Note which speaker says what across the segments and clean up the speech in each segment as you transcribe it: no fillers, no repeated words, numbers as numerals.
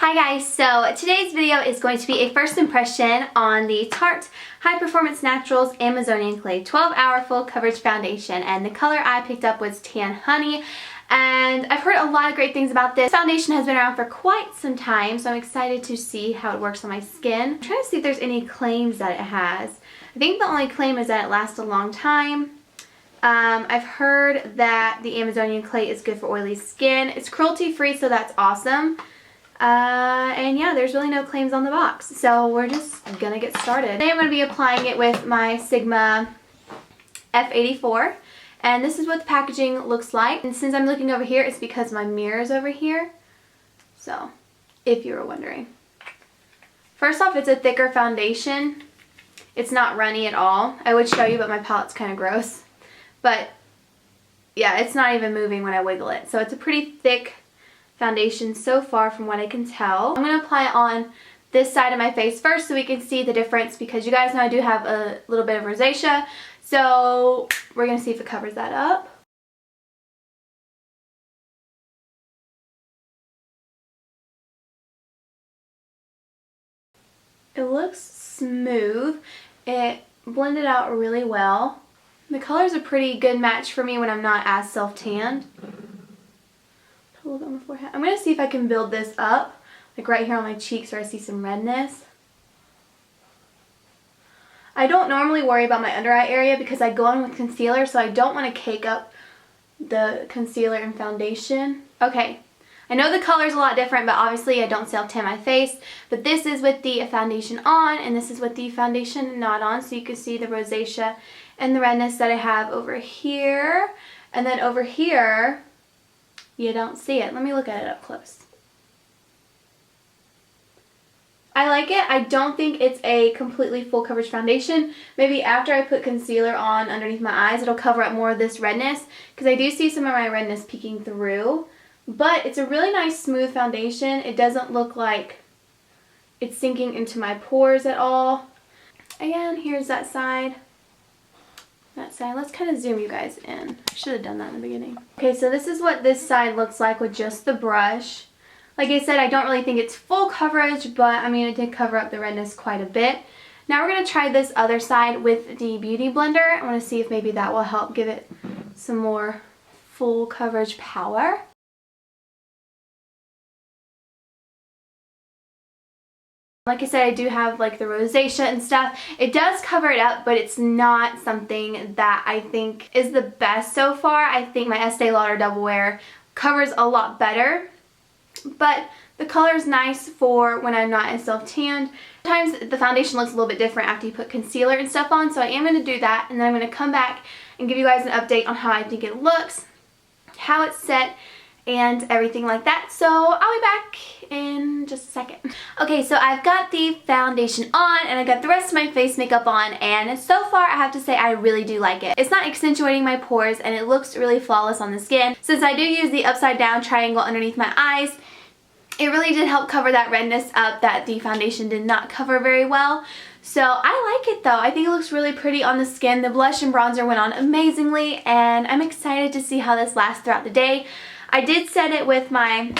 Speaker 1: Hi guys, so today's video is going to be a first impression on the Tarte High Performance Naturals Amazonian Clay 12-Hour Full Coverage Foundation, and the color I picked up was Tan Honey. And I've heard a lot of great things about this. Foundation has been around for quite some time, so I'm excited to see how it works on my skin. I'm trying to see if there's any claims that it has. I think the only claim is that it lasts a long time. I've heard that the Amazonian Clay is good for oily skin. It's cruelty-free, so that's awesome. And yeah, there's really no claims on the box, so we're just gonna get started. Today I'm gonna be applying it with my Sigma F.I.F, and this is what the packaging looks like. And since I'm looking over here, it's because my mirror is over here, so if you were wondering. First off, it's a thicker foundation. It's not runny at all. I would show you, but my palette's kind of gross. But yeah, it's not even moving when I wiggle it, so it's a pretty thick foundation so far from what I can tell. I'm going to apply it on this side of my face first so we can see the difference, because you guys know I do have a little bit of rosacea, so we're going to see if it covers that up. It looks smooth. It blended out really well. The color is a pretty good match for me when I'm not as self-tanned. A little bit on my forehead. I'm going to see if I can build this up, like right here on my cheeks where I see some redness. I don't normally worry about my under eye area because I go on with concealer, so I don't want to cake up the concealer and foundation. Okay, I know the color is a lot different, but obviously I don't self-tan my face. But this is with the foundation on, and this is with the foundation not on, so you can see the rosacea and the redness that I have over here. And then over here, you don't see it. Let me look at it up close. I like it. I don't think it's a completely full coverage foundation. Maybe after I put concealer on underneath my eyes, it'll cover up more of this redness, because I do see some of my redness peeking through. But it's a really nice smooth foundation. It doesn't look like it's sinking into my pores at all. Again, here's that side. Let's kind of zoom you guys in. I should have done that in the beginning. Okay, so this is what this side looks like with just the brush. Like I said, I don't really think it's full coverage, but I mean, it did cover up the redness quite a bit. Now we're going to try this other side with the Beauty Blender. I want to see if maybe that will help give it some more full coverage power. Like I said, I do have like the rosacea and stuff. It does cover it up, but it's not something that I think is the best so far. I think my Estee Lauder Double Wear covers a lot better, but the color is nice for when I'm not as self-tanned. Sometimes the foundation looks a little bit different after you put concealer and stuff on, so I am going to do that, and then I'm going to come back and give you guys an update on how I think it looks, how it's set, and everything like that. So I'll be back in just a second. Okay, so I've got the foundation on and I got the rest of my face makeup on, and so far I have to say I really do like it. It's not accentuating my pores and it looks really flawless on the skin. Since I do use the upside down triangle underneath my eyes, it really did help cover that redness up that the foundation did not cover very well. So I like it though. I think it looks really pretty on the skin. The blush and bronzer went on amazingly, and I'm excited to see how this lasts throughout the day. I did set it with my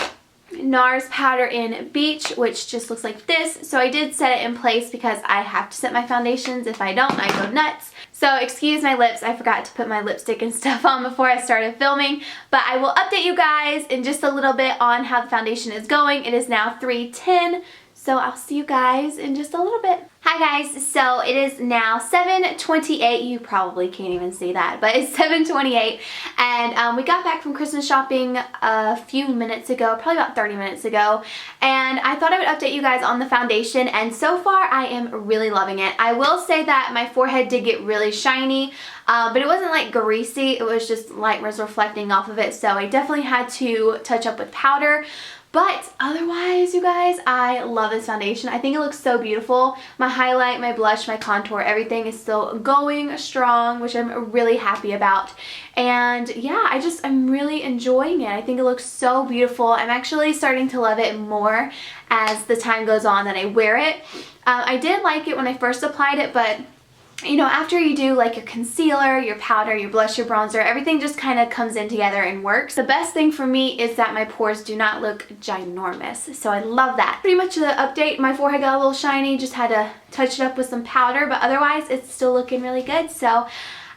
Speaker 1: Nars Powder in Beach, which just looks like this. So I did set it in place because I have to set my foundations. If I don't, I go nuts. So excuse my lips. I forgot to put my lipstick and stuff on before I started filming. But I will update you guys in just a little bit on how the foundation is going. It is now 3:10. So I'll see you guys in just a little bit. Hi guys, so it is now 7:28. You probably can't even see that, but it's 7:28, and we got back from Christmas shopping a few minutes ago, probably about 30 minutes ago, and I thought I would update you guys on the foundation, and so far I am really loving it. I will say that my forehead did get really shiny, but it wasn't like greasy. It was just light was reflecting off of it, so I definitely had to touch up with powder. But otherwise, you guys, I love this foundation. I think it looks so beautiful. My highlight, my blush, my contour, everything is still going strong, which I'm really happy about. And yeah, I'm really enjoying it. I think it looks so beautiful. I'm actually starting to love it more as the time goes on that I wear it. I did like it when I first applied it, but you know, after you do like your concealer, your powder, your blush, your bronzer, everything just kind of comes in together and works. The best thing for me is that my pores do not look ginormous, so I love that. Pretty much the update, my forehead got a little shiny, just had to touch it up with some powder, but otherwise it's still looking really good. So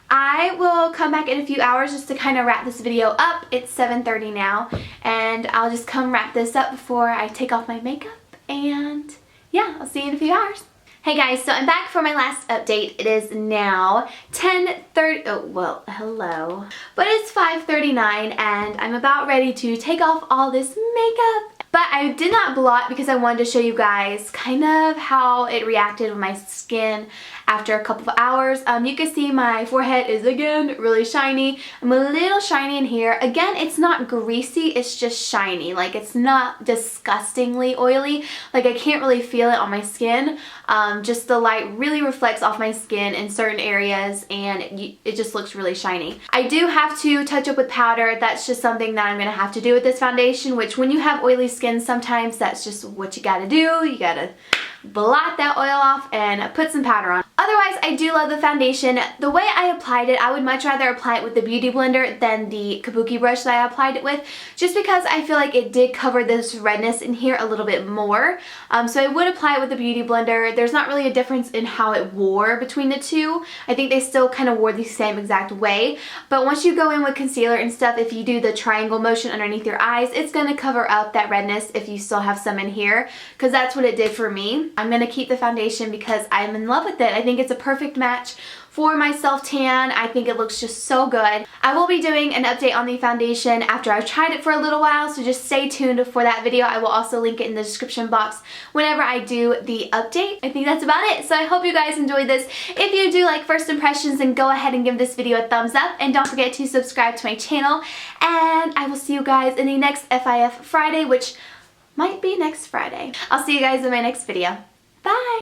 Speaker 1: I will come back in a few hours just to kind of wrap this video up. It's 7:30 now, and I'll just come wrap this up before I take off my makeup, and yeah, I'll see you in a few hours. Hey guys, so I'm back for my last update. It is now 10:30, oh well, hello. But it's 5:39 and I'm about ready to take off all this makeup. But I did not blot because I wanted to show you guys kind of how it reacted with my skin after a couple of hours. You can see my forehead is again really shiny. I'm a little shiny in here. Again, it's not greasy, it's just shiny. Like, it's not disgustingly oily. Like, I can't really feel it on my skin. Just the light really reflects off my skin in certain areas and it just looks really shiny. I do have to touch up with powder. That's just something that I'm going to have to do with this foundation, which when you have oily skin, sometimes that's just what you gotta do. You gotta blot that oil off and put some powder on. Otherwise, I do love the foundation. The way I applied it, I would much rather apply it with the Beauty Blender than the kabuki brush that I applied it with, just because I feel like it did cover this redness in here a little bit more. So I would apply it with the Beauty Blender. There's not really a difference in how it wore between the two. I think they still kind of wore the same exact way, but once you go in with concealer and stuff, if you do the triangle motion underneath your eyes, it's going to cover up that redness if you still have some in here, because that's what it did for me. I'm going to keep the foundation because I'm in love with it. I think it's a perfect match for my self-tan. I think it looks just so good. I will be doing an update on the foundation after I've tried it for a little while, so just stay tuned for that video. I will also link it in the description box whenever I do the update. I think that's about it. So I hope you guys enjoyed this. If you do like first impressions, then go ahead and give this video a thumbs up, and don't forget to subscribe to my channel, and I will see you guys in the next F.I.F Friday, which might be next Friday. I'll see you guys in my next video. Bye!